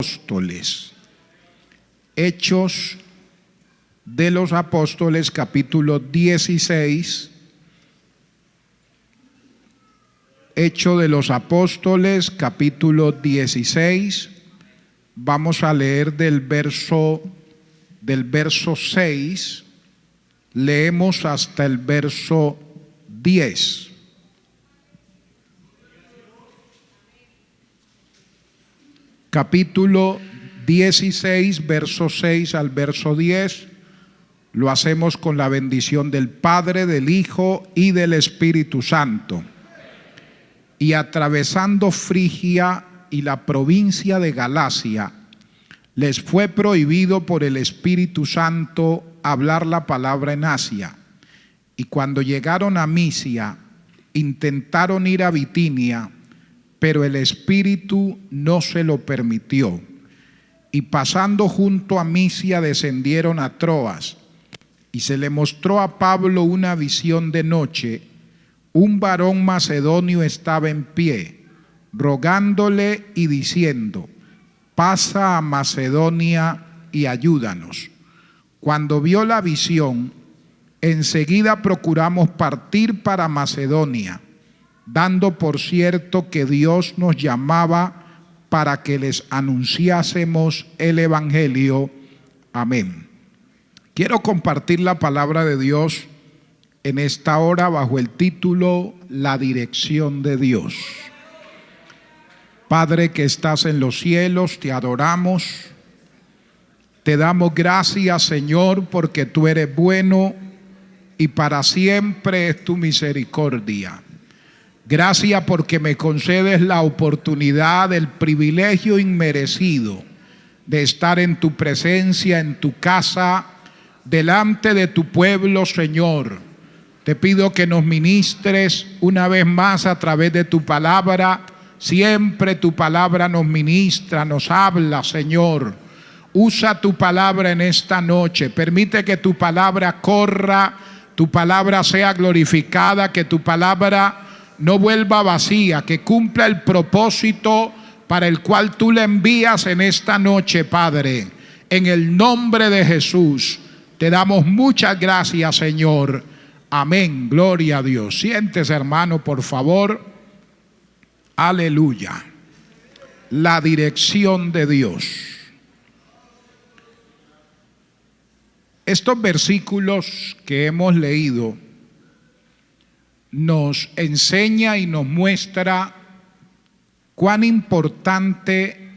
Apóstoles. Hechos de los Apóstoles, capítulo 16. Hechos de los Apóstoles, capítulo 16. Vamos a leer del verso 6. Leemos hasta el verso 10. Capítulo 16, verso 6 al verso 10. Lo hacemos con la bendición del Padre, del Hijo y del Espíritu Santo. Y atravesando Frigia y la provincia de Galacia, les fue prohibido por el Espíritu Santo hablar la palabra en Asia. Y cuando llegaron a Misia, intentaron ir a Bitinia, pero el Espíritu no se lo permitió. Y pasando junto a Misia, descendieron a Troas. Y se le mostró a Pablo una visión de noche. Un varón macedonio estaba en pie, rogándole y diciendo: pasa a Macedonia y ayúdanos. Cuando vio la visión, enseguida procuramos partir para Macedonia, dando por cierto que Dios nos llamaba para que les anunciásemos el Evangelio. Amén. Quiero compartir la palabra de Dios en esta hora bajo el título La dirección de Dios. Padre que estás en los cielos, te adoramos, te damos gracias, Señor, porque tú eres bueno y para siempre es tu misericordia. Gracias porque me concedes la oportunidad, el privilegio inmerecido de estar en tu presencia, en tu casa, delante de tu pueblo, Señor. Te pido que nos ministres una vez más a través de tu palabra. Siempre tu palabra nos ministra, nos habla, Señor. Usa tu palabra en esta noche. Permite que tu palabra corra, tu palabra sea glorificada, que tu palabra no vuelva vacía, que cumpla el propósito para el cual tú le envías en esta noche, Padre. En el nombre de Jesús, te damos muchas gracias, Señor. Amén, gloria a Dios. Siéntese, hermano, por favor. Aleluya. La dirección de Dios. Estos versículos que hemos leído nos enseña y nos muestra cuán importante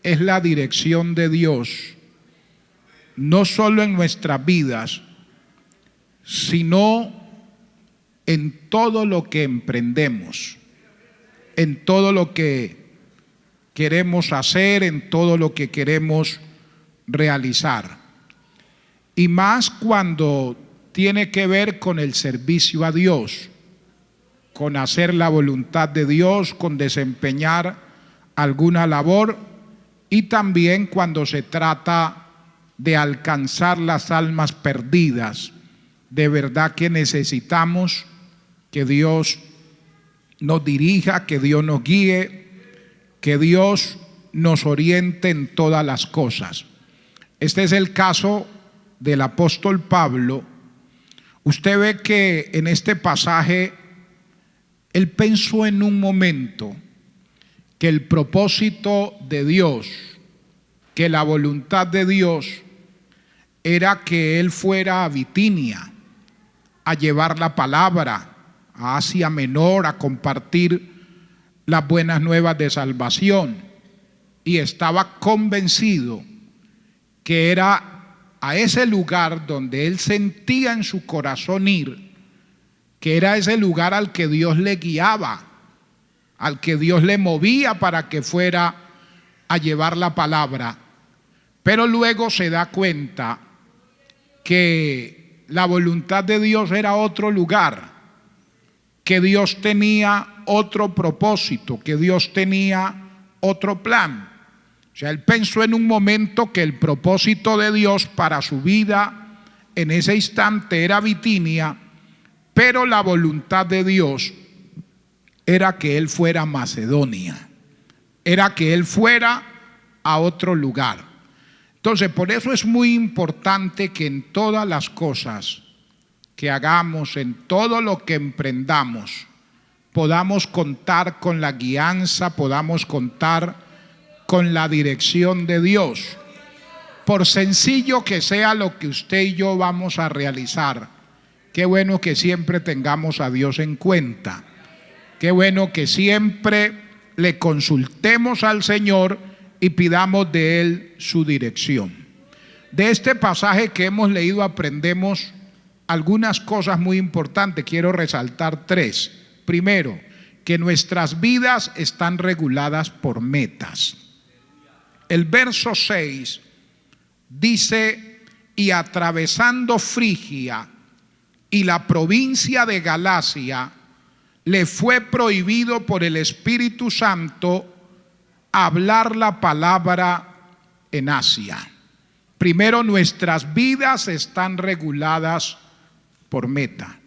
es la dirección de Dios, no solo en nuestras vidas, sino en todo lo que emprendemos, en todo lo que queremos hacer, en todo lo que queremos realizar. Y más cuando tiene que ver con el servicio a Dios, con hacer la voluntad de Dios, con desempeñar alguna labor, y también cuando se trata de alcanzar las almas perdidas. De verdad que necesitamos que Dios nos dirija, que Dios nos guíe, que Dios nos oriente en todas las cosas. Este es el caso del apóstol Pablo. Usted ve que en este pasaje él pensó en un momento que el propósito de Dios, que la voluntad de Dios era que él fuera a Bitinia a llevar la palabra, a Asia Menor, a compartir las buenas nuevas de salvación. Y estaba convencido que era a ese lugar donde él sentía en su corazón ir, que era ese lugar al que Dios le guiaba, al que Dios le movía para que fuera a llevar la palabra. Pero luego se da cuenta que la voluntad de Dios era otro lugar, que Dios tenía otro propósito, que Dios tenía otro plan. O sea, él pensó en un momento que el propósito de Dios para su vida en ese instante era Bitinia, pero la voluntad de Dios era que él fuera a Macedonia, era que él fuera a otro lugar. Entonces, por eso es muy importante que en todas las cosas que hagamos, en todo lo que emprendamos, podamos contar con la guianza, podamos contar con la dirección de Dios. Por sencillo que sea lo que usted y yo vamos a realizar, qué bueno que siempre tengamos a Dios en cuenta. Qué bueno que siempre le consultemos al Señor y pidamos de Él su dirección. De este pasaje que hemos leído aprendemos algunas cosas muy importantes. Quiero resaltar tres. Primero, que nuestras vidas están reguladas por metas. El verso 6 dice: y atravesando Frigia y la provincia de Galacia, le fue prohibido por el Espíritu Santo hablar la palabra en Asia. Primero, nuestras vidas están reguladas por meta.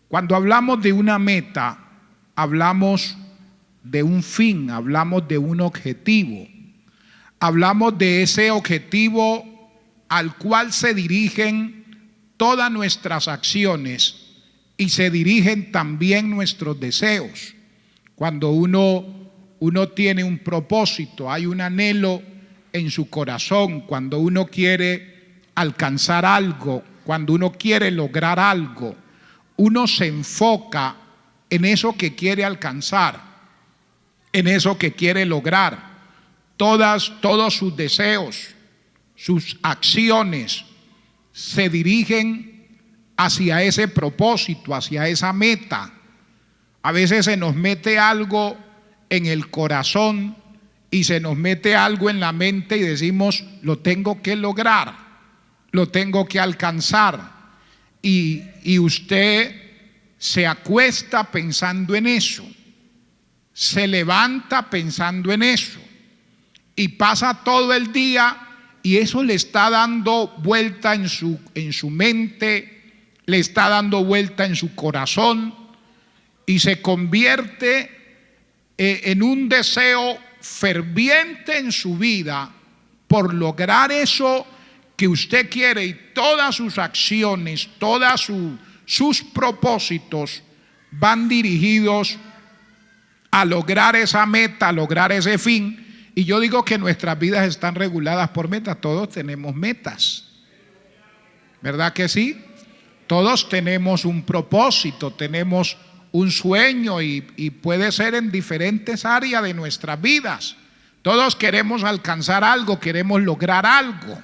Cuando hablamos de una meta, hablamos de un fin, hablamos de un objetivo. Hablamos de ese objetivo al cual se dirigen todas nuestras acciones y se dirigen también nuestros deseos. Cuando uno tiene un propósito, hay un anhelo en su corazón, cuando uno quiere alcanzar algo, cuando uno quiere lograr algo, uno se enfoca en eso que quiere alcanzar, en eso que quiere lograr. Todos sus deseos, sus acciones se dirigen hacia ese propósito, hacia esa meta. A veces se nos mete algo en el corazón y se nos mete algo en la mente y decimos: lo tengo que lograr, lo tengo que alcanzar. Y usted se acuesta pensando en eso, se levanta pensando en eso, y pasa todo el día y eso le está dando vuelta en su mente, le está dando vuelta en su corazón, y se convierte en un deseo ferviente en su vida por lograr eso que usted quiere, y todas sus acciones, todos sus propósitos van dirigidos a lograr esa meta, a lograr ese fin. Y yo digo que nuestras vidas están reguladas por metas. Todos tenemos metas, ¿verdad que sí? Todos tenemos un propósito, tenemos un sueño, y puede ser en diferentes áreas de nuestras vidas. Todos queremos alcanzar algo, queremos lograr algo.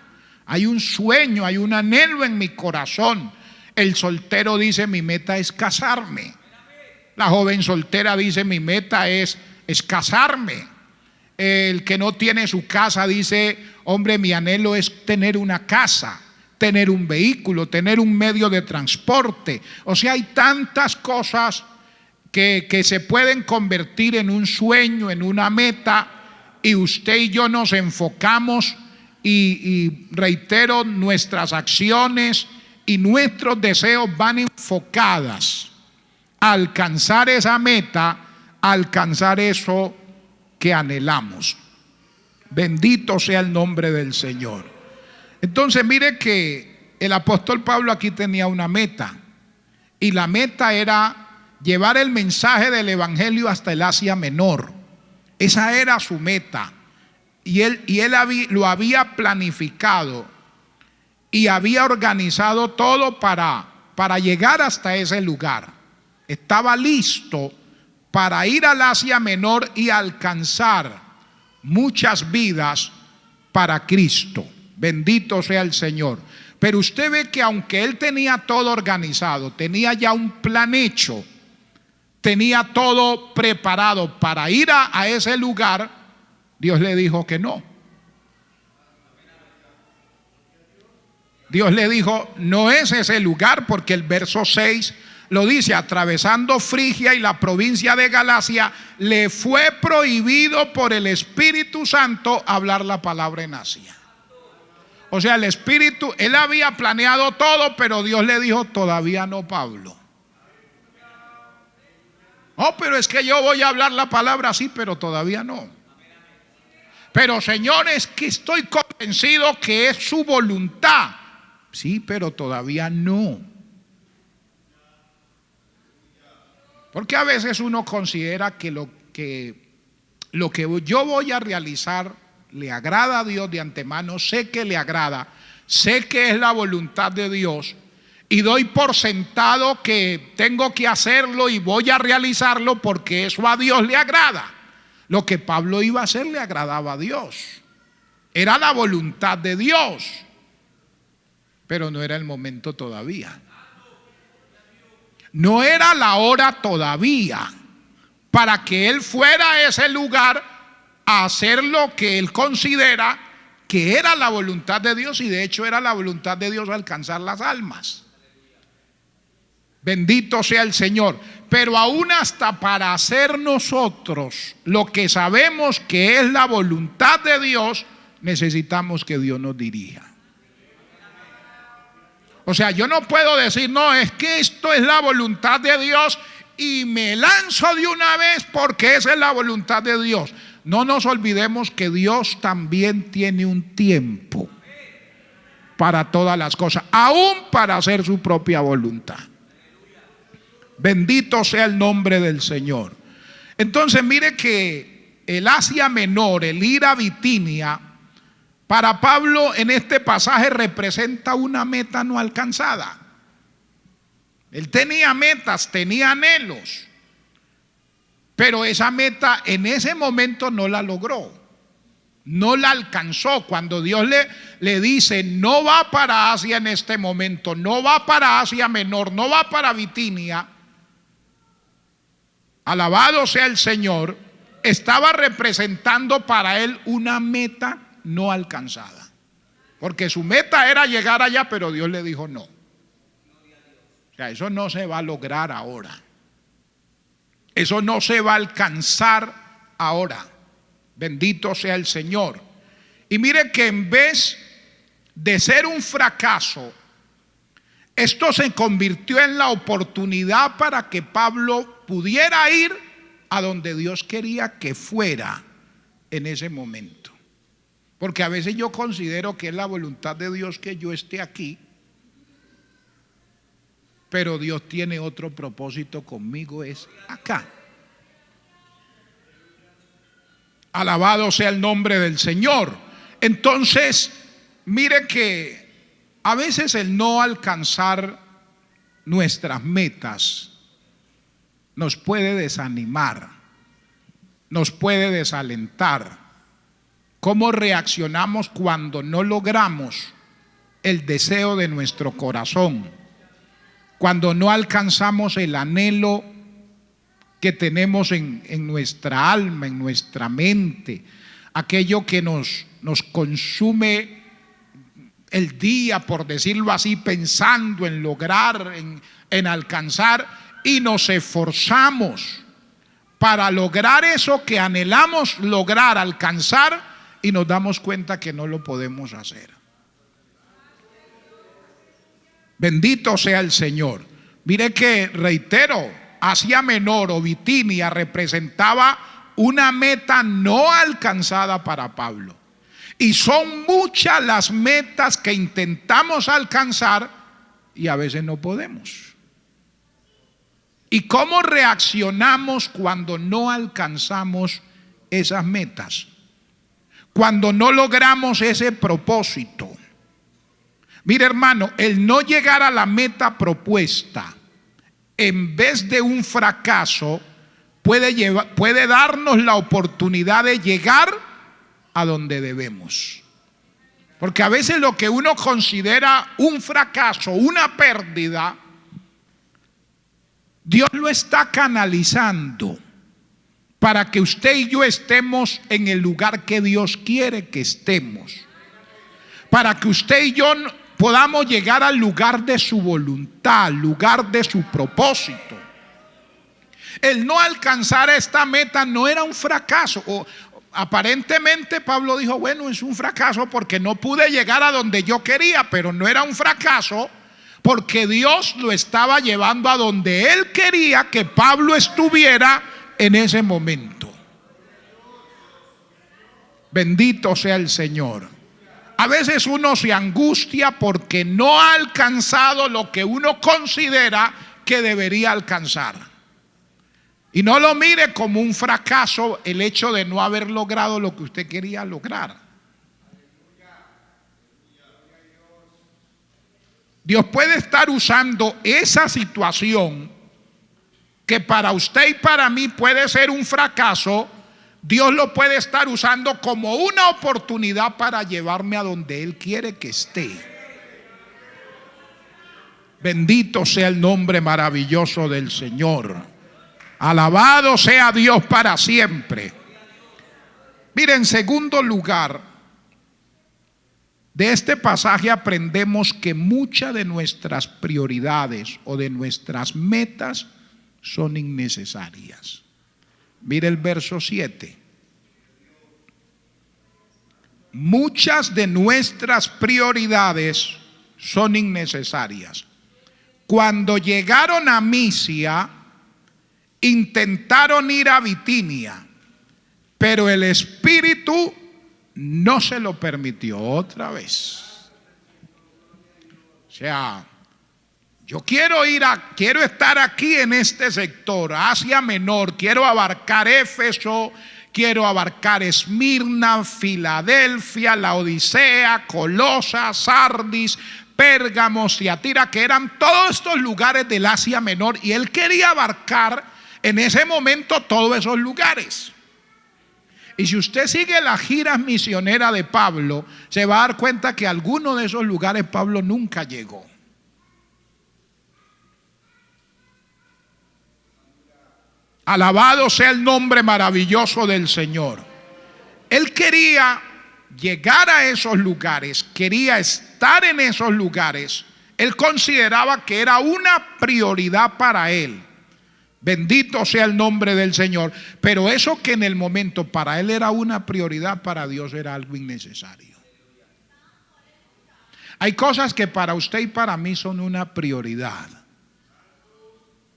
Hay un sueño, hay un anhelo en mi corazón. El soltero dice: mi meta es casarme. La joven soltera dice: mi meta es casarme. El que no tiene su casa dice: hombre, mi anhelo es tener una casa, tener un vehículo, tener un medio de transporte. O sea, hay tantas cosas que se pueden convertir en un sueño, en una meta, y usted y yo nos enfocamos y reitero, nuestras acciones y nuestros deseos van enfocadas a alcanzar esa meta, a alcanzar eso que anhelamos. Bendito sea el nombre del Señor. Entonces mire que el apóstol Pablo aquí tenía una meta, y la meta era llevar el mensaje del evangelio hasta el Asia Menor. Esa era su meta, y él lo había planificado y había organizado todo para llegar hasta ese lugar. Estaba listo para ir al Asia Menor y alcanzar muchas vidas para Cristo. Bendito sea el Señor. Pero usted ve que aunque él tenía todo organizado, tenía ya un plan hecho, tenía todo preparado para ir a ese lugar, Dios le dijo que no. Dios le dijo: no es ese lugar, porque el verso 6 lo dice: atravesando Frigia y la provincia de Galacia, le fue prohibido por el Espíritu Santo hablar la palabra en Asia. O sea, el Espíritu, él había planeado todo, pero Dios le dijo: todavía no, Pablo. Oh, pero es que yo voy a hablar la palabra así, pero todavía no. Pero Señor, es que estoy convencido que es su voluntad. Sí, pero todavía no. Porque a veces uno considera que lo que yo voy a realizar le agrada a Dios de antemano, sé que le agrada, sé que es la voluntad de Dios y doy por sentado que tengo que hacerlo y voy a realizarlo porque eso a Dios le agrada. Lo que Pablo iba a hacer le agradaba a Dios, era la voluntad de Dios, pero no era el momento todavía. No era la hora todavía para que él fuera a ese lugar a hacer lo que él considera que era la voluntad de Dios, y de hecho era la voluntad de Dios alcanzar las almas. Bendito sea el Señor. Pero aún hasta para hacer nosotros lo que sabemos que es la voluntad de Dios, necesitamos que Dios nos dirija. O sea, yo no puedo decir, no, es que esto es la voluntad de Dios y me lanzo de una vez porque esa es la voluntad de Dios. No nos olvidemos que Dios también tiene un tiempo para todas las cosas, aún para hacer su propia voluntad. Bendito sea el nombre del Señor. Entonces mire que el Asia Menor, el ir a Bitinia, para Pablo en este pasaje representa una meta no alcanzada. Él tenía metas, tenía anhelos, pero esa meta en ese momento no la logró, no la alcanzó. Cuando Dios le dice, no va para Asia en este momento, no va para Asia Menor, no va para Bitinia, alabado sea el Señor, estaba representando para él una meta no alcanzada, porque su meta era llegar allá, pero Dios le dijo no. O sea, eso no se va a lograr ahora, eso no se va a alcanzar ahora. Bendito sea el Señor. Y mire que en vez de ser un fracaso, esto se convirtió en la oportunidad para que Pablo pudiera ir a donde Dios quería que fuera en ese momento. Porque a veces yo considero que es la voluntad de Dios que yo esté aquí, pero Dios tiene otro propósito conmigo, es acá. Alabado sea el nombre del Señor. Entonces, mire que a veces el no alcanzar nuestras metas nos puede desanimar, nos puede desalentar. ¿Cómo reaccionamos cuando no logramos el deseo de nuestro corazón? Cuando no alcanzamos el anhelo que tenemos en nuestra alma, en nuestra mente, aquello que nos consume el día, por decirlo así, pensando en lograr, en alcanzar, y nos esforzamos para lograr eso que anhelamos lograr, alcanzar, y nos damos cuenta que no lo podemos hacer. Bendito sea el Señor. Mire que, reitero, Asia Menor o Bitinia representaba una meta no alcanzada para Pablo. Y son muchas las metas que intentamos alcanzar y a veces no podemos. ¿Y cómo reaccionamos cuando no alcanzamos esas metas? Cuando no logramos ese propósito. Mire, hermano, el no llegar a la meta propuesta, en vez de un fracaso, puede darnos la oportunidad de llegar a donde debemos. Porque a veces lo que uno considera un fracaso, una pérdida, Dios lo está canalizando para que usted y yo estemos en el lugar que Dios quiere que estemos. Para que usted y yo podamos llegar al lugar de su voluntad, al lugar de su propósito. El no alcanzar esta meta no era un fracaso. Aparentemente Pablo dijo, bueno, es un fracaso porque no pude llegar a donde yo quería, pero no era un fracaso porque Dios lo estaba llevando a donde Él quería que Pablo estuviera en ese momento. Bendito sea el Señor. A veces uno se angustia porque no ha alcanzado lo que uno considera que debería alcanzar. Y no lo mire como un fracaso el hecho de no haber logrado lo que usted quería lograr. Dios puede estar usando esa situación que para usted y para mí puede ser un fracaso. Dios lo puede estar usando como una oportunidad para llevarme a donde Él quiere que esté. Bendito sea el nombre maravilloso del Señor. Alabado sea Dios para siempre. Miren, en segundo lugar, de este pasaje aprendemos que muchas de nuestras prioridades o de nuestras metas son innecesarias. Mire el verso 7. Muchas de nuestras prioridades son innecesarias. Cuando llegaron a Misia, intentaron ir a Bitinia, pero el Espíritu no se lo permitió otra vez. O sea, yo quiero estar aquí en este sector, Asia Menor, quiero abarcar Éfeso, quiero abarcar Esmirna, Filadelfia, Laodicea, Colosa, Sardis, Pérgamo, Tiatira, que eran todos estos lugares del Asia Menor, y él quería abarcar en ese momento todos esos lugares. Y si usted sigue las giras misioneras de Pablo, se va a dar cuenta que a algunos de esos lugares Pablo nunca llegó. Alabado sea el nombre maravilloso del Señor. Él quería llegar a esos lugares, quería estar en esos lugares. Él consideraba que era una prioridad para él. Bendito sea el nombre del Señor. Pero eso que en el momento para él era una prioridad, para Dios era algo innecesario. Hay cosas que para usted y para mí son una prioridad,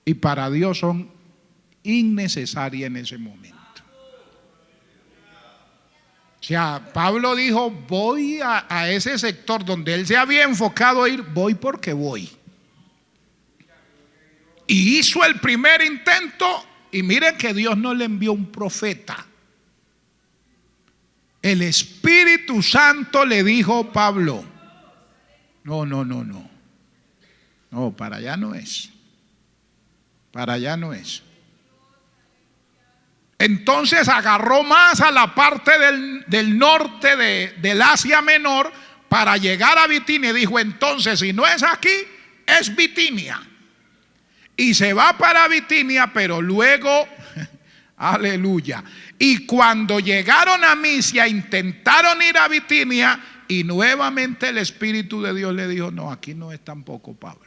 y para Dios son innecesarias en ese momento. O sea, Pablo dijo, voy a ese sector donde él se había enfocado a ir, voy porque voy. Y hizo el primer intento, y miren que Dios no le envió un profeta. El Espíritu Santo le dijo, Pablo, no, para allá no es. Para allá no es. Entonces agarró más a la parte del norte del Asia Menor para llegar a Bitinia. Dijo, entonces si no es aquí, es Bitinia. Y se va para Bitinia, pero luego, aleluya. Y cuando llegaron a Misia, intentaron ir a Bitinia, y nuevamente el Espíritu de Dios le dijo, no, aquí no es tampoco, Pablo.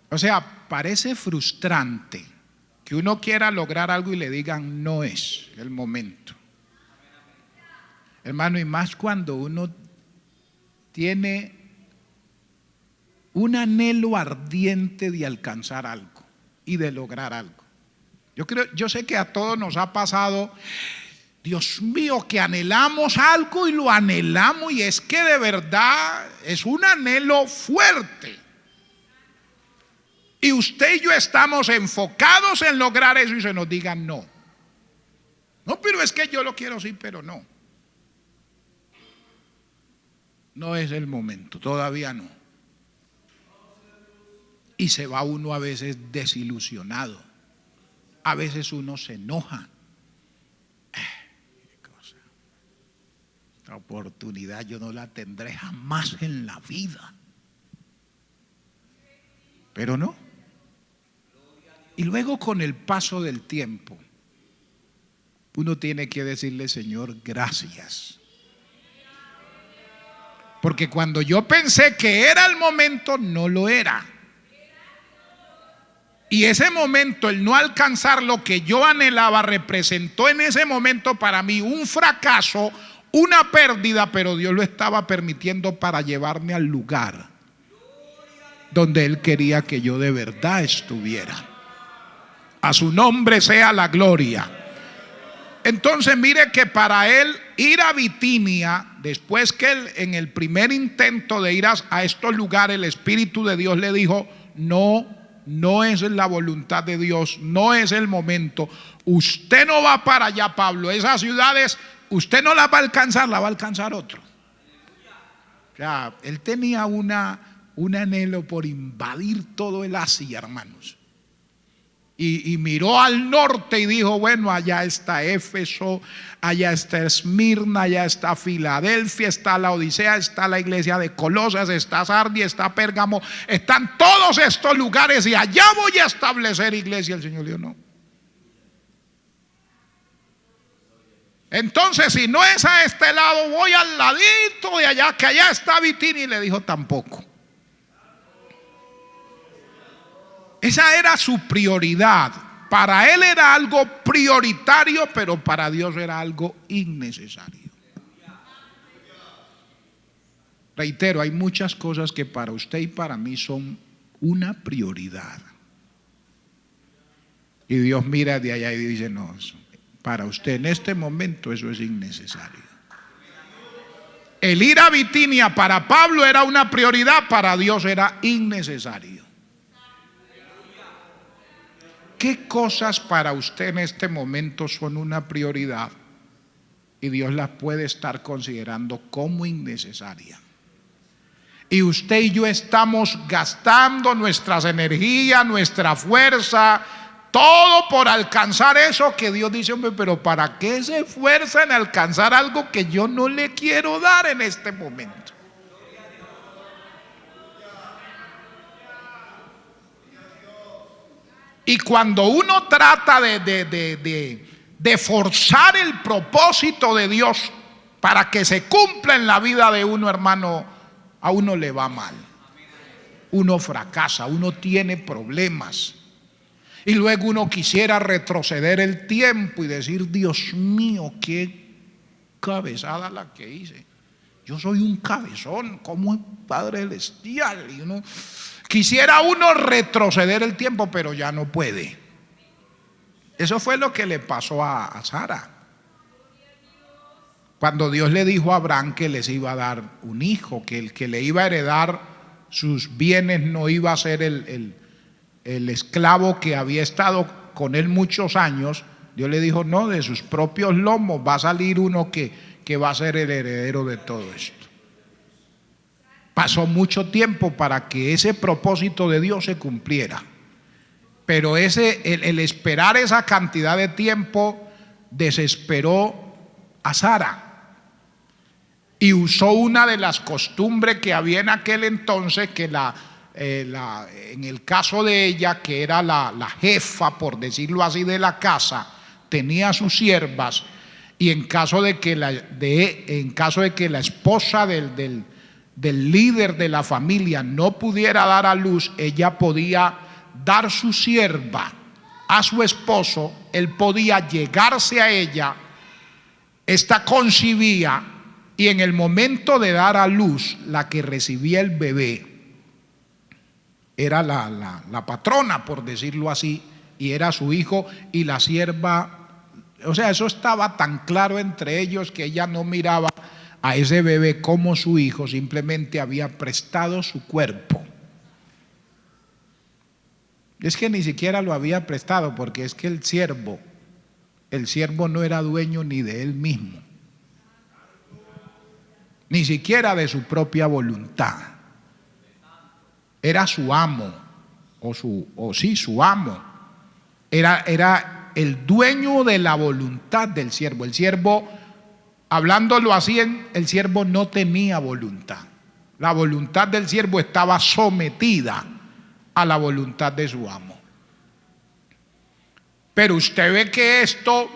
O sea, parece frustrante que uno quiera lograr algo y le digan no es el momento. Hermano, y más cuando uno tiene un anhelo ardiente de alcanzar algo y de lograr algo. Yo sé que a todos nos ha pasado, Dios mío, que anhelamos algo y lo anhelamos, y es que de verdad es un anhelo fuerte. Y usted y yo estamos enfocados en lograr eso y se nos diga no. No, pero es que yo lo quiero sí, pero no. No es el momento, todavía no. Y se va uno a veces desilusionado. A veces uno se enoja. Qué cosa. Esta oportunidad yo no la tendré jamás en la vida. Pero no. Y luego, con el paso del tiempo, uno tiene que decirle, Señor, gracias. Porque cuando yo pensé que era el momento, no lo era. Y ese momento, el no alcanzar lo que yo anhelaba, representó en ese momento para mí un fracaso, una pérdida, pero Dios lo estaba permitiendo para llevarme al lugar donde Él quería que yo de verdad estuviera. A su nombre sea la gloria. Entonces mire que para él ir a Bitinia, después que él en el primer intento de ir a estos lugares, el Espíritu de Dios le dijo: no, no es la voluntad de Dios, no es el momento. Usted no va para allá, Pablo. Esas ciudades usted no las va a alcanzar, la va a alcanzar otro. O sea, él tenía un anhelo por invadir todo el Asia, hermanos. Y miró al norte y dijo: bueno, allá está Éfeso, allá está Esmirna, allá está Filadelfia, está la Odisea, está la iglesia de Colosas, está Sardia, está Pérgamo, están todos estos lugares y allá voy a establecer iglesia. El Señor dijo: no. Entonces, si no es a este lado, voy al ladito de allá, que allá está Bitinia. Y le dijo: tampoco. Esa era su prioridad. Para él era algo prioritario, pero para Dios era algo innecesario. Reitero, hay muchas cosas que para usted y para mí son una prioridad. Y Dios mira de allá y dice: no, para usted en este momento eso es innecesario. El ir a Bitinia para Pablo era una prioridad, para Dios era innecesario. ¿Qué cosas para usted en este momento son una prioridad y Dios las puede estar considerando como innecesarias? Y usted y yo estamos gastando nuestras energías, nuestra fuerza, todo por alcanzar eso que Dios dice: hombre, pero ¿para qué se esfuerza en alcanzar algo que yo no le quiero dar en este momento? Y cuando uno trata de forzar el propósito de Dios para que se cumpla en la vida de uno, hermano, a uno le va mal. Uno fracasa, uno tiene problemas. Y luego uno quisiera retroceder el tiempo y decir: Dios mío, qué cabezada la que hice. Yo soy un cabezón, como el Padre Celestial. Y quisiera uno retroceder el tiempo, pero ya no puede. Eso fue lo que le pasó a Sara. Cuando Dios le dijo a Abraham que les iba a dar un hijo, que el que le iba a heredar sus bienes no iba a ser el esclavo que había estado con él muchos años, Dios le dijo: no, de sus propios lomos va a salir uno que va a ser el heredero de todo esto. Pasó mucho tiempo para que ese propósito de Dios se cumpliera. Pero el esperar esa cantidad de tiempo desesperó a Sara. Y usó una de las costumbres que había en aquel entonces, que en el caso de ella, que era la jefa, por decirlo así, de la casa, tenía sus siervas, y en caso de que la esposa del líder de la familia no pudiera dar a luz, ella podía dar su sierva a su esposo. Él podía llegarse a ella, esta concibía, y en el momento de dar a luz, la que recibía el bebé era la patrona, por decirlo así, y era su hijo, y la sierva. O sea, eso estaba tan claro entre ellos que ella no miraba a ese bebé como su hijo, simplemente había prestado su cuerpo. Es que ni siquiera lo había prestado, porque es que el siervo no era dueño ni de él mismo, ni siquiera de su propia voluntad. Era su amo, su amo. Era el dueño de la voluntad del siervo. El siervo, hablándolo así, el siervo no tenía voluntad. La voluntad del siervo estaba sometida a la voluntad de su amo. Pero usted ve que esto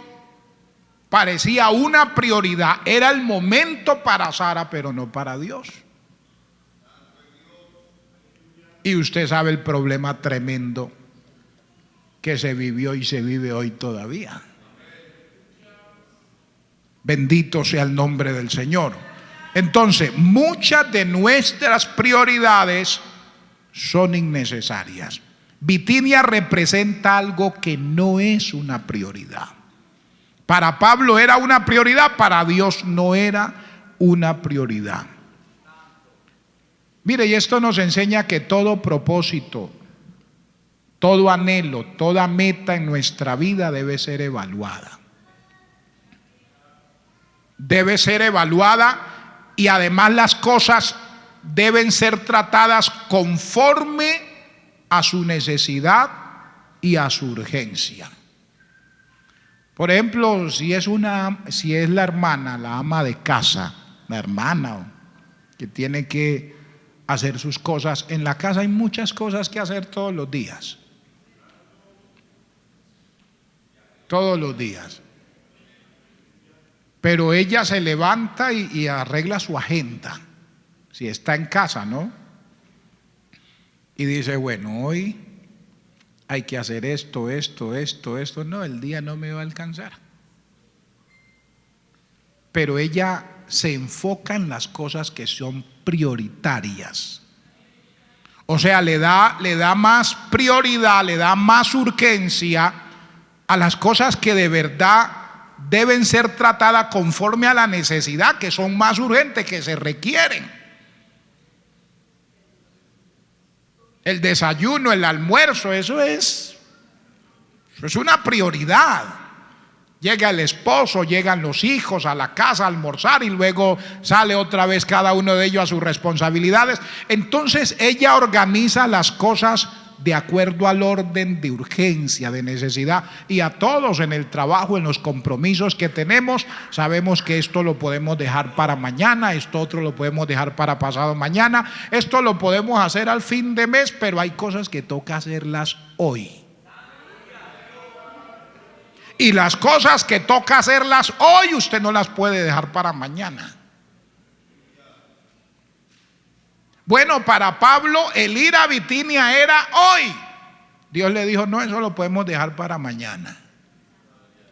parecía una prioridad, era el momento para Sara, pero no para Dios. Y usted sabe el problema tremendo que se vivió y se vive hoy todavía. Bendito sea el nombre del Señor. Entonces, muchas de nuestras prioridades son innecesarias. Bitinia representa algo que no es una prioridad. Para Pablo era una prioridad, para Dios no era una prioridad. Mire, y esto nos enseña que todo propósito, todo anhelo, toda meta en nuestra vida debe ser evaluada. Debe ser evaluada y además las cosas deben ser tratadas conforme a su necesidad y a su urgencia. Por ejemplo, si es la hermana, la ama de casa, la hermana que tiene que hacer sus cosas, en la casa hay muchas cosas que hacer todos los días. Todos los días. Pero ella se levanta y arregla su agenda, si está en casa, ¿no? Y dice, bueno, hoy hay que hacer esto. No, el día no me va a alcanzar. Pero ella se enfoca en las cosas que son prioritarias. O sea, le da más prioridad, le da más urgencia a las cosas que de verdad deben ser tratadas conforme a la necesidad, que son más urgentes, que se requieren. El desayuno, el almuerzo, eso es una prioridad. Llega el esposo, llegan los hijos a la casa a almorzar y luego sale otra vez cada uno de ellos a sus responsabilidades. Entonces ella organiza las cosas de acuerdo al orden de urgencia, de necesidad, y a todos en el trabajo, en los compromisos que tenemos, sabemos que esto lo podemos dejar para mañana, esto otro lo podemos dejar para pasado mañana, esto lo podemos hacer al fin de mes, pero hay cosas que toca hacerlas hoy. Y las cosas que toca hacerlas hoy, usted no las puede dejar para mañana. Bueno, para Pablo el ir a Bitinia era hoy. Dios le dijo, no, eso lo podemos dejar para mañana.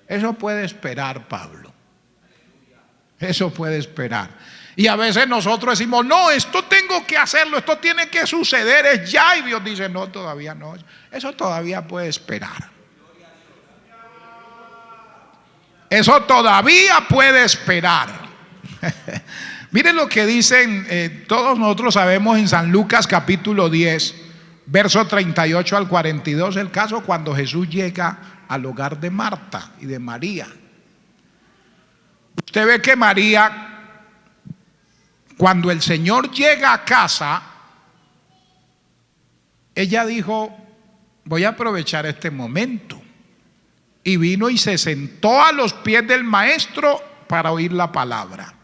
Eso puede esperar, Pablo. Eso puede esperar. Y a veces nosotros decimos, no, esto tengo que hacerlo, esto tiene que suceder, es ya. Y Dios dice, no, todavía no. Eso todavía puede esperar. Eso todavía puede esperar. Miren lo que dicen, todos nosotros sabemos en San Lucas capítulo 10, verso 38 al 42, el caso cuando Jesús llega al hogar de Marta y de María. Usted ve que María, cuando el Señor llega a casa, ella dijo, voy a aprovechar este momento. Y vino y se sentó a los pies del maestro para oír la palabra.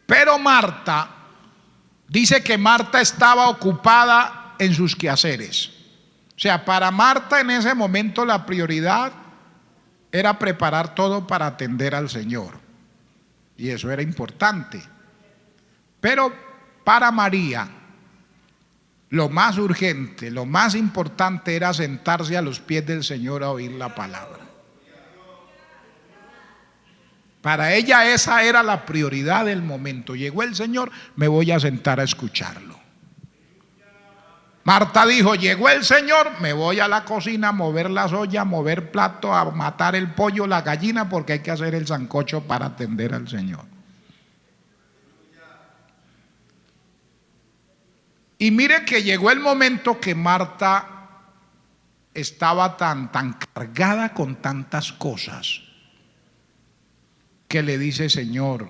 Pero Marta, dice que Marta estaba ocupada en sus quehaceres. O sea, para Marta en ese momento la prioridad era preparar todo para atender al Señor. Y eso era importante. Pero para María, lo más urgente, lo más importante era sentarse a los pies del Señor a oír la palabra. Para ella esa era la prioridad del momento. Llegó el Señor, me voy a sentar a escucharlo. Marta dijo, llegó el Señor, me voy a la cocina a mover las ollas, a mover platos, a matar el pollo, la gallina, porque hay que hacer el sancocho para atender al Señor. Y mire que llegó el momento que Marta estaba tan cargada con tantas cosas que le dice, Señor,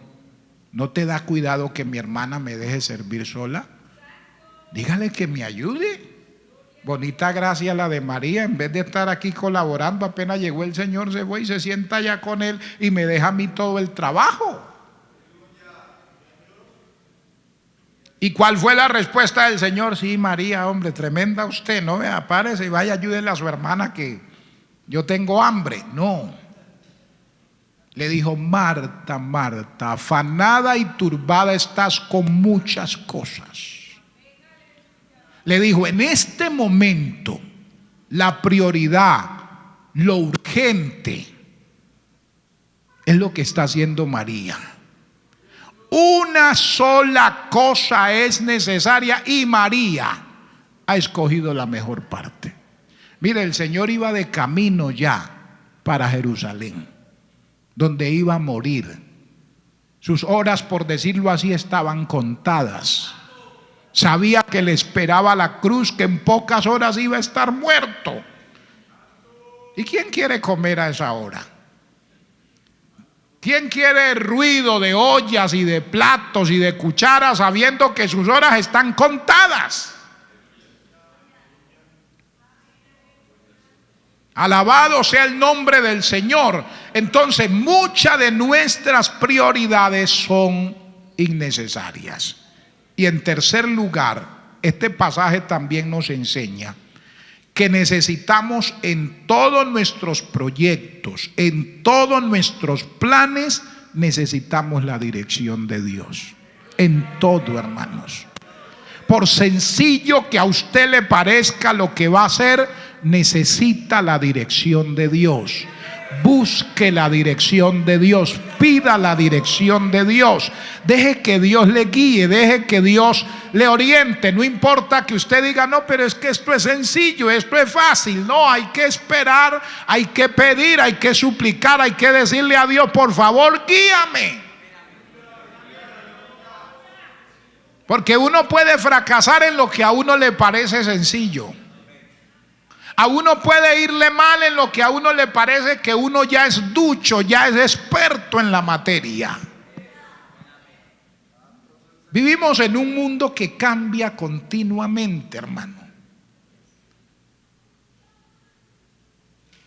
¿no te da cuidado que mi hermana me deje servir sola? Dígale que me ayude. Bonita gracia la de María, en vez de estar aquí colaborando, apenas llegó el Señor, se fue y se sienta allá con él y me deja a mí todo el trabajo. ¿Y cuál fue la respuesta del Señor? Sí, María, hombre, tremenda usted, no vea, párese y vaya, ayúdele a su hermana que yo tengo hambre. No. Le dijo, Marta, Marta, afanada y turbada estás con muchas cosas. Le dijo, en este momento, la prioridad, lo urgente, es lo que está haciendo María. Una sola cosa es necesaria y María ha escogido la mejor parte. Mire, el Señor iba de camino ya para Jerusalén, donde iba a morir. Sus horas, por decirlo así, estaban contadas. Sabía que le esperaba la cruz, que en pocas horas iba a estar muerto. ¿Y quién quiere comer a esa hora? ¿Quién quiere el ruido de ollas y de platos y de cucharas sabiendo que sus horas están contadas? Alabado sea el nombre del Señor. Entonces, muchas de nuestras prioridades son innecesarias. Y en tercer lugar, este pasaje también nos enseña que necesitamos en todos nuestros proyectos, en todos nuestros planes, necesitamos la dirección de Dios. En todo, hermanos. Por sencillo que a usted le parezca lo que va a hacer, necesita la dirección de Dios. Busque la dirección de Dios, pida la dirección de Dios. Deje que Dios le guíe, deje que Dios le oriente. No importa que usted diga, no, pero es que esto es sencillo, esto es fácil. No, hay que esperar, hay que pedir, hay que suplicar, hay que decirle a Dios, por favor, guíame. Porque uno puede fracasar en lo que a uno le parece sencillo. A uno puede irle mal en lo que a uno le parece que uno ya es ducho, ya es experto en la materia. Vivimos en un mundo que cambia continuamente, hermano.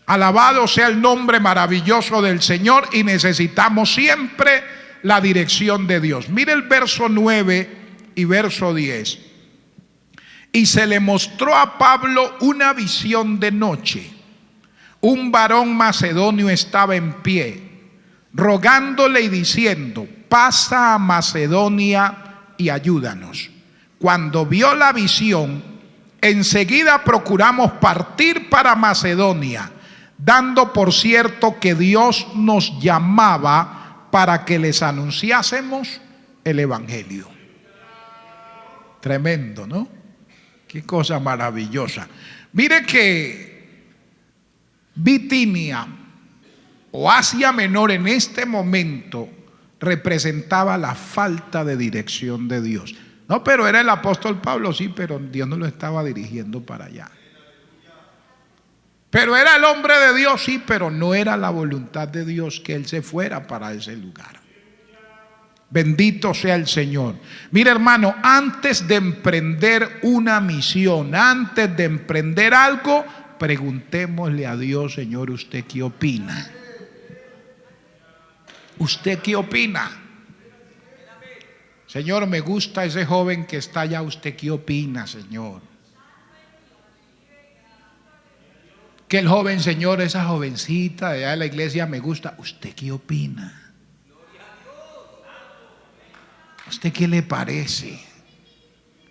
Alabado sea el nombre maravilloso del Señor, y necesitamos siempre la dirección de Dios. Mire el verso 9 y verso 10. Y se le mostró a Pablo una visión de noche. Un varón macedonio estaba en pie, rogándole y diciendo, pasa a Macedonia y ayúdanos. Cuando vio la visión, enseguida procuramos partir para Macedonia, dando por cierto que Dios nos llamaba para que les anunciásemos el evangelio. Tremendo, ¿no? Qué cosa maravillosa. Mire que Bitinia o Asia Menor en este momento representaba la falta de dirección de Dios. No, pero era el apóstol Pablo, sí, pero Dios no lo estaba dirigiendo para allá. Pero era el hombre de Dios, sí, pero no era la voluntad de Dios que él se fuera para ese lugar. Bendito sea el Señor. Mira, hermano, antes de emprender una misión, antes de emprender algo, preguntémosle a Dios, Señor, ¿usted qué opina? ¿Usted qué opina? Señor, me gusta ese joven que está allá, ¿usted qué opina, Señor? Que el joven, Señor, esa jovencita de allá de la iglesia me gusta, ¿usted qué opina? ¿Usted qué le parece?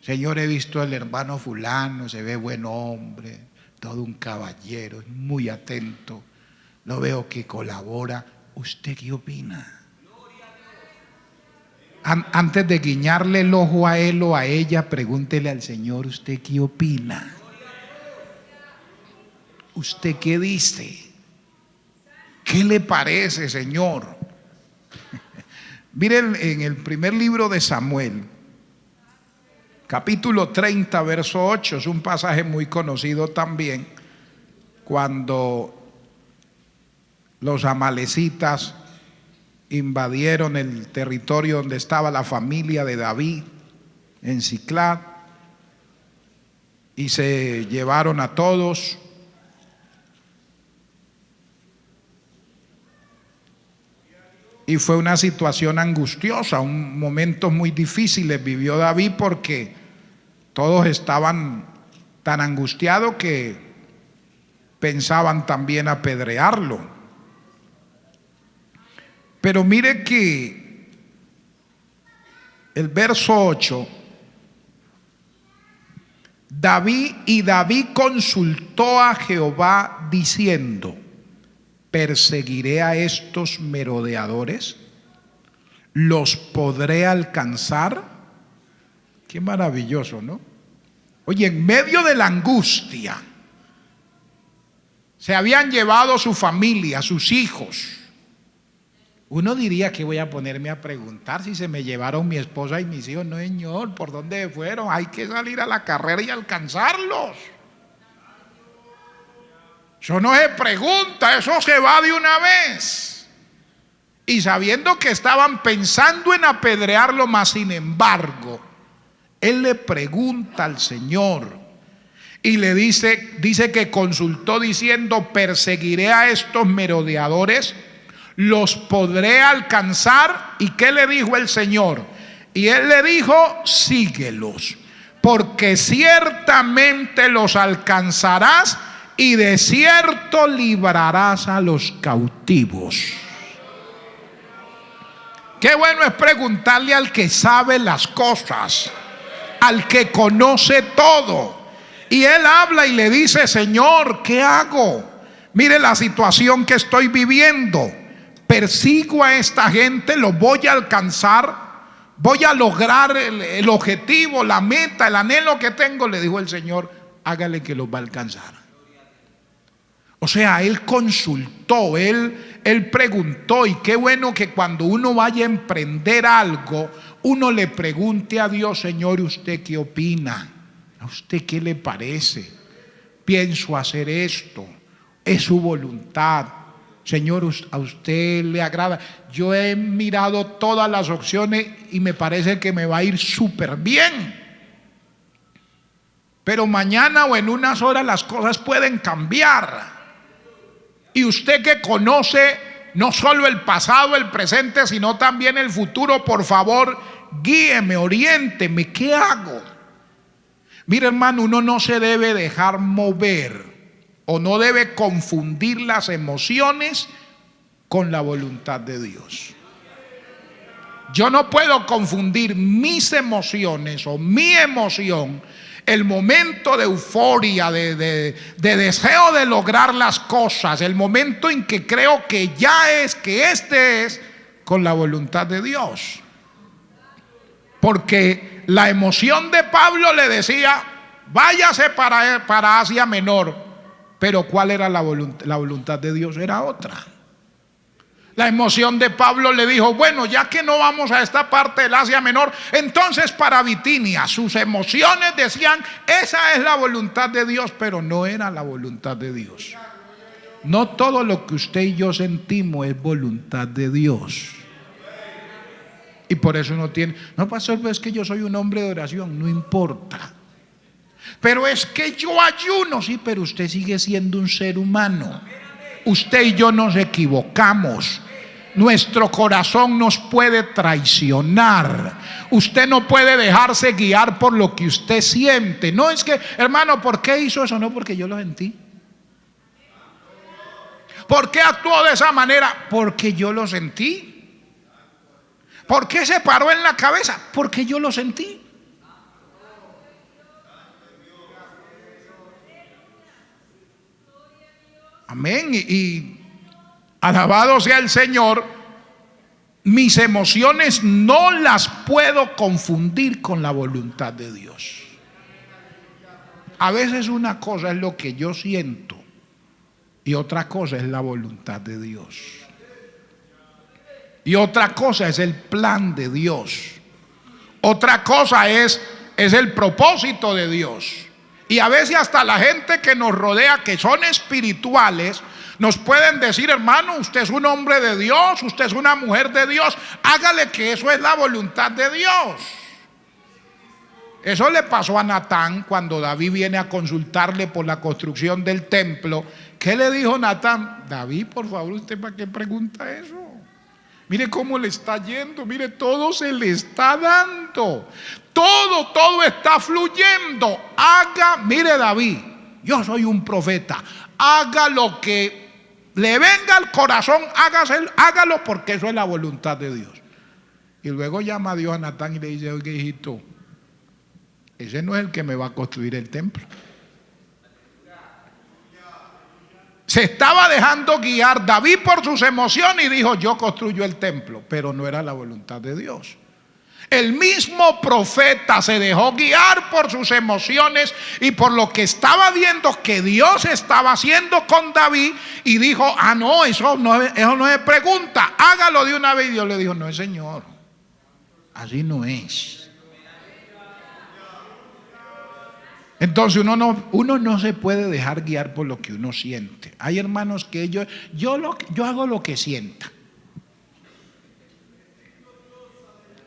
Señor, he visto al hermano fulano, se ve buen hombre, todo un caballero, es muy atento, lo veo que colabora. ¿Usted qué opina? Antes de guiñarle el ojo a él o a ella, pregúntele al Señor, ¿usted qué opina? ¿Usted qué dice? ¿Qué le parece, Señor? Miren en el primer libro de Samuel, capítulo 30, verso 8, es un pasaje muy conocido también, cuando los amalecitas invadieron el territorio donde estaba la familia de David, en Siclag, y se llevaron a todos. Y fue una situación angustiosa, un momento muy difícil vivió David, porque todos estaban tan angustiados que pensaban también apedrearlo. Pero mire que el verso 8, David consultó a Jehová diciendo, ¿perseguiré a estos merodeadores? ¿Los podré alcanzar? Qué maravilloso, ¿no? Oye, en medio de la angustia, Se habían llevado su familia, sus hijos. Uno diría que voy a ponerme a preguntar si se me llevaron mi esposa y mis hijos. No, señor, ¿por dónde fueron? Hay que salir a la carrera y alcanzarlos. Eso no se pregunta, eso se va de una vez. Y sabiendo que estaban pensando en apedrearlo, mas sin embargo, él le pregunta al Señor y le dice que consultó diciendo: perseguiré a estos merodeadores, los podré alcanzar. ¿Y qué le dijo el Señor? Y él le dijo: síguelos, porque ciertamente los alcanzarás y de cierto librarás a los cautivos. Qué bueno es preguntarle al que sabe las cosas, al que conoce todo. Y él habla y le dice: Señor, ¿qué hago? Mire la situación que estoy viviendo. Persigo a esta gente, lo voy a alcanzar, voy a lograr el objetivo, la meta, el anhelo que tengo. Le dijo el Señor: hágale que los va a alcanzar. O sea, él consultó, él preguntó. Y qué bueno que cuando uno vaya a emprender algo, uno le pregunte a Dios: Señor, ¿usted qué opina? ¿A usted qué le parece? Pienso hacer esto, es su voluntad. Señor, ¿a usted le agrada? Yo he mirado todas las opciones y me parece que me va a ir súper bien. Pero mañana o en unas horas las cosas pueden cambiar. Y usted que conoce no solo el pasado, el presente, sino también el futuro, por favor, guíeme, oriénteme. ¿Qué hago? Mire, hermano, uno no se debe dejar mover o no debe confundir las emociones con la voluntad de Dios. Yo no puedo confundir mis emociones o mi emoción, el momento de euforia, de deseo de lograr las cosas, el momento en que creo que ya es, que este es, con la voluntad de Dios. Porque la emoción de Pablo le decía: váyase para Asia Menor. Pero ¿cuál era la voluntad de Dios? Era otra. La emoción de Pablo le dijo: bueno, ya que no vamos a esta parte del Asia Menor, entonces para Bitinia. Sus emociones decían: esa es la voluntad de Dios, pero no era la voluntad de Dios. No todo lo que usted y yo sentimos es voluntad de Dios. Y por eso uno tiene: no, pastor, pues es que yo soy un hombre de oración. No importa. Pero es que yo ayuno. Sí, pero usted sigue siendo un ser humano. Usted y yo nos equivocamos. Nuestro corazón nos puede traicionar. Usted no puede dejarse guiar por lo que usted siente. No es que, hermano, ¿por qué hizo eso? No, porque yo lo sentí. ¿Por qué actuó de esa manera? Porque yo lo sentí. ¿Por qué se paró en la cabeza? Porque yo lo sentí. Amén. Y alabado sea el Señor. Mis emociones no las puedo confundir con la voluntad de Dios. A veces una cosa es lo que yo siento y otra cosa es la voluntad de Dios. Y otra cosa es el plan de Dios. Otra cosa es el propósito de Dios. Y a veces hasta la gente que nos rodea, que son espirituales, nos pueden decir: hermano, usted es un hombre de Dios, usted es una mujer de Dios, hágale que eso es la voluntad de Dios. Eso le pasó a Natán cuando David viene a consultarle por la construcción del templo. ¿Qué le dijo Natán? David, por favor, ¿usted para qué pregunta eso? Mire cómo le está yendo, mire, todo se le está dando. Todo está fluyendo. Mire David, yo soy un profeta. Haga lo que le venga al corazón, hágalo porque eso es la voluntad de Dios. Y luego llama a Dios a Natán y le dice: oye, hijito, ese no es el que me va a construir el templo. Se estaba dejando guiar David por sus emociones y dijo: yo construyo el templo, pero no era la voluntad de Dios. El mismo profeta se dejó guiar por sus emociones y por lo que estaba viendo que Dios estaba haciendo con David, y dijo: ah, no, eso no es pregunta, hágalo de una vez. Y Dios le dijo: no, Señor, así no es. Entonces uno no se puede dejar guiar por lo que uno siente. Hay hermanos que yo hago lo que sienta.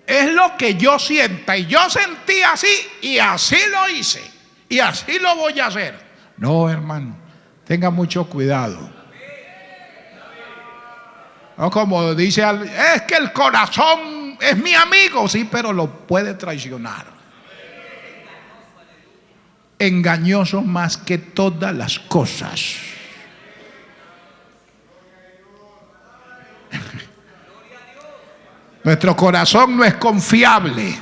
Es lo que yo sienta, y yo sentí así y así lo hice y así lo voy a hacer. No, hermano, tenga mucho cuidado. No, como dice, es que el corazón es mi amigo, sí, pero lo puede traicionar. Engañoso más que todas las cosas. Nuestro corazón no es confiable.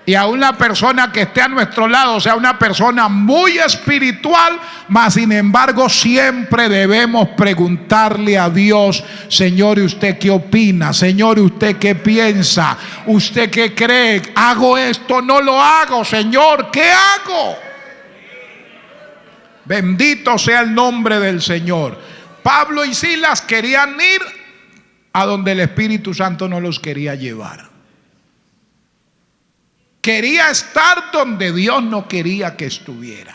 Y aún la persona que esté a nuestro lado sea una persona muy espiritual, mas sin embargo siempre debemos preguntarle a Dios: Señor, ¿y usted qué opina? Señor, ¿y usted qué piensa? ¿Usted qué cree? ¿Hago esto? ¿No lo hago? Señor, ¿qué hago? Bendito sea el nombre del Señor. Pablo y Silas querían ir a donde el Espíritu Santo no los quería llevar. Quería estar donde Dios no quería que estuviera.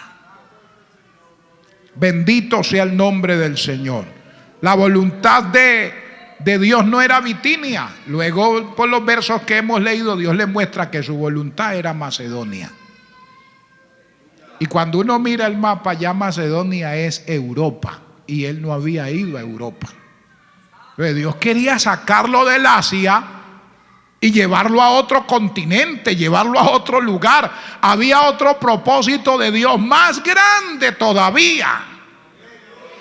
Bendito sea el nombre del Señor. La voluntad de Dios no era Bitinia. Luego, por los versos que hemos leído, Dios le muestra que su voluntad era Macedonia. Y cuando uno mira el mapa, ya Macedonia es Europa, y él no había ido a Europa. Pero Dios quería sacarlo del Asia y llevarlo a otro continente, llevarlo a otro lugar. Había otro propósito de Dios más grande todavía.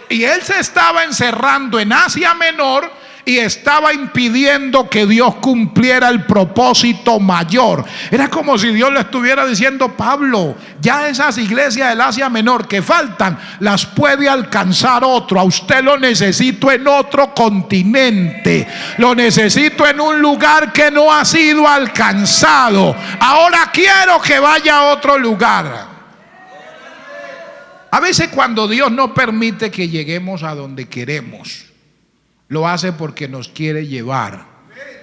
Y él se estaba encerrando en Asia Menor y estaba impidiendo que Dios cumpliera el propósito mayor. Era como si Dios le estuviera diciendo: Pablo, ya esas iglesias del Asia Menor que faltan, las puede alcanzar otro. A usted lo necesito en otro continente, lo necesito en un lugar que no ha sido alcanzado. Ahora quiero que vaya a otro lugar. A veces cuando Dios no permite que lleguemos a donde queremos, lo hace porque nos quiere llevar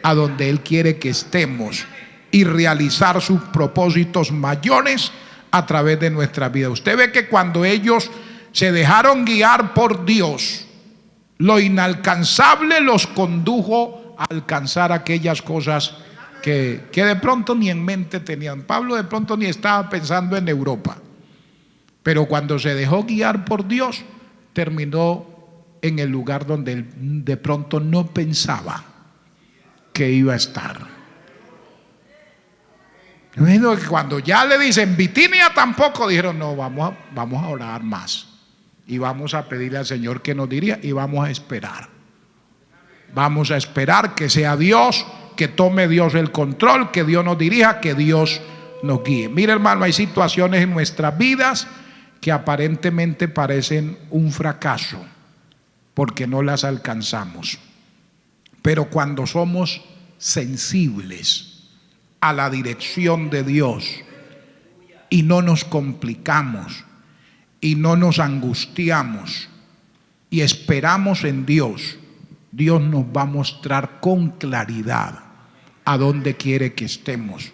a donde Él quiere que estemos y realizar sus propósitos mayores a través de nuestra vida. Usted ve que cuando ellos se dejaron guiar por Dios, lo inalcanzable los condujo a alcanzar aquellas cosas que de pronto ni en mente tenían. Pablo de pronto ni estaba pensando en Europa, pero cuando se dejó guiar por Dios, terminó en el lugar donde él de pronto no pensaba que iba a estar. Yo me imagino que cuando ya le dicen Bitinia tampoco, dijeron: no, vamos a orar más y vamos a pedirle al Señor que nos diría, y vamos a esperar. Vamos a esperar que sea Dios, que tome Dios el control, que Dios nos dirija, que Dios nos guíe. Mire, hermano, hay situaciones en nuestras vidas que aparentemente parecen un fracaso porque no las alcanzamos. Pero cuando somos sensibles a la dirección de Dios y no nos complicamos y no nos angustiamos y esperamos en Dios, Dios nos va a mostrar con claridad a dónde quiere que estemos,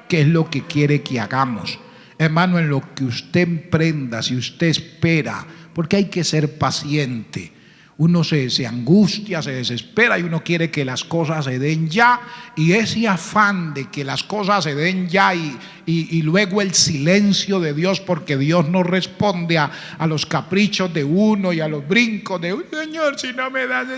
qué es lo que quiere que hagamos. Hermano, en lo que usted emprenda, si usted espera, porque hay que ser paciente. Uno se angustia, se desespera y uno quiere que las cosas se den ya, y ese afán de que las cosas se den ya y luego el silencio de Dios, porque Dios no responde a los caprichos de uno y a los brincos de Señor, si no me das.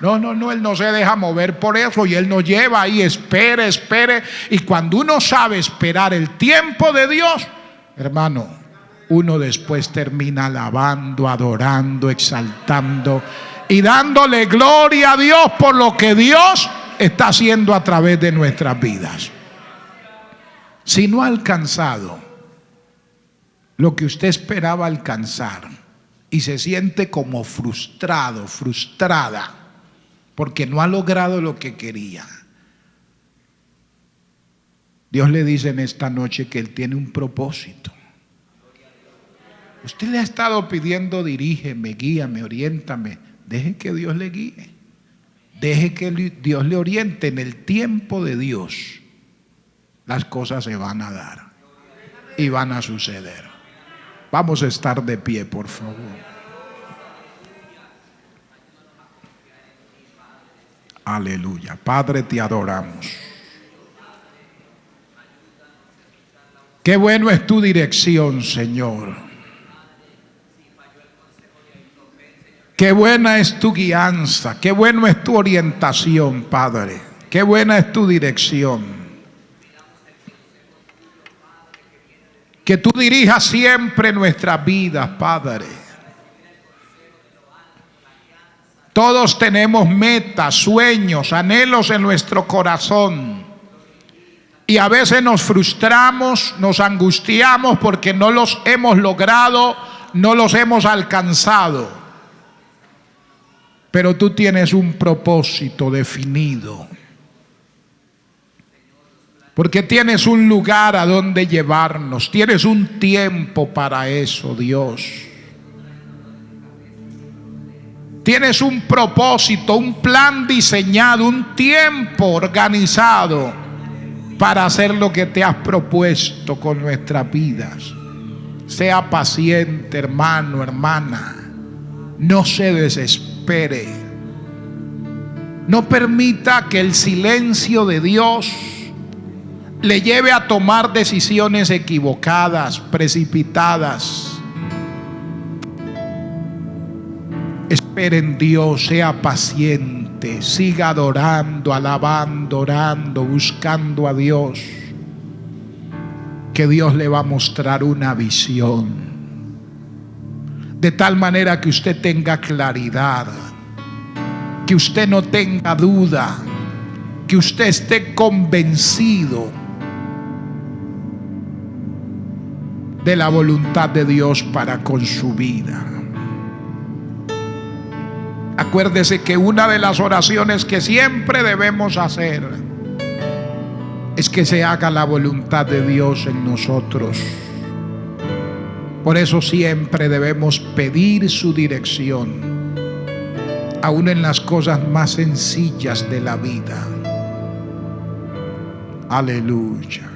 No, Él no se deja mover por eso, y Él nos lleva ahí, espere. Y cuando uno sabe esperar el tiempo de Dios, hermano, uno después termina alabando, adorando, exaltando y dándole gloria a Dios por lo que Dios está haciendo a través de nuestras vidas. Si no ha alcanzado lo que usted esperaba alcanzar y se siente como frustrado, frustrada, porque no ha logrado lo que quería, Dios le dice en esta noche que Él tiene un propósito. Usted le ha estado pidiendo: dirígeme, guíame, oriéntame. Deje que Dios le guíe. Deje que Dios le oriente. En el tiempo de Dios, las cosas se van a dar y van a suceder. Vamos a estar de pie, por favor. Aleluya. Padre, te adoramos. Qué bueno es tu dirección, Señor. Qué buena es tu guianza. Qué bueno es tu orientación, Padre. Qué buena es tu dirección. Que tú dirijas siempre nuestras vidas, Padre. Todos tenemos metas, sueños, anhelos en nuestro corazón. Y a veces nos frustramos, nos angustiamos porque no los hemos logrado, no los hemos alcanzado. Pero tú tienes un propósito definido. Porque tienes un lugar a donde llevarnos. Tienes un tiempo para eso, Dios. Tienes un propósito, un plan diseñado, un tiempo organizado para hacer lo que te has propuesto con nuestras vidas. Sea paciente, hermano, hermana. No se desespere. No permita que el silencio de Dios le lleve a tomar decisiones equivocadas, precipitadas. Espere en Dios, sea paciente, siga adorando, alabando, orando, buscando a Dios, que Dios le va a mostrar una visión, de tal manera que usted tenga claridad, que usted no tenga duda, que usted esté convencido de la voluntad de Dios para con su vida. Acuérdese que una de las oraciones que siempre debemos hacer es que se haga la voluntad de Dios en nosotros. Por eso siempre debemos pedir su dirección, aún en las cosas más sencillas de la vida. Aleluya.